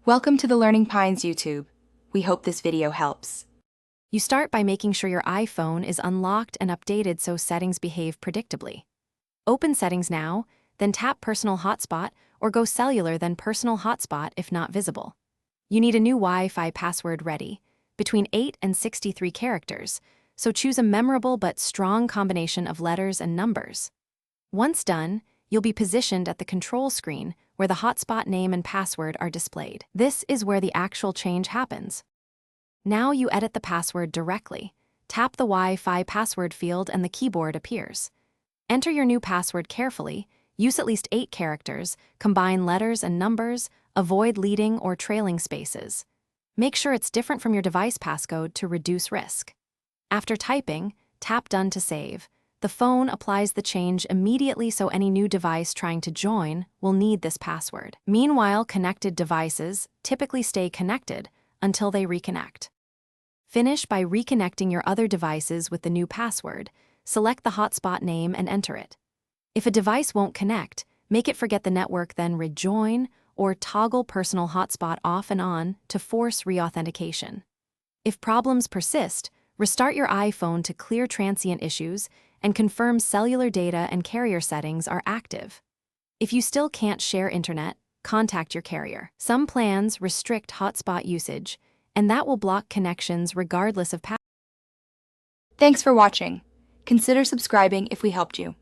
Welcome to the Learning Pines YouTube. We hope this video helps. You start by making sure your iPhone is unlocked and updated so settings behave predictably. Open Settings now, then tap Personal Hotspot or go Cellular, then Personal Hotspot if not visible. You need a new Wi-Fi password ready, between 8 and 63 characters, so choose a memorable but strong combination of letters and numbers. Once done, you'll be positioned at the control screen where the hotspot name and password are displayed. This is where the actual change happens. Now you edit the password directly. Tap the Wi-Fi password field and the keyboard appears. Enter your new password carefully, use at least 8 characters, combine letters and numbers, avoid leading or trailing spaces. Make sure it's different from your device passcode to reduce risk. After typing, tap Done to save. The phone applies the change immediately so any new device trying to join will need this password. Meanwhile, connected devices typically stay connected until they reconnect. Finish by reconnecting your other devices with the new password. Select the hotspot name and enter it. If a device won't connect, make it forget the network, then rejoin or toggle personal hotspot off and on to force reauthentication. If problems persist, restart your iPhone to clear transient issues and confirm cellular data and carrier settings are active. If you still can't share internet, contact your carrier. Some plans restrict hotspot usage, and that will block connections regardless of Thanks for watching. Consider subscribing if we helped you.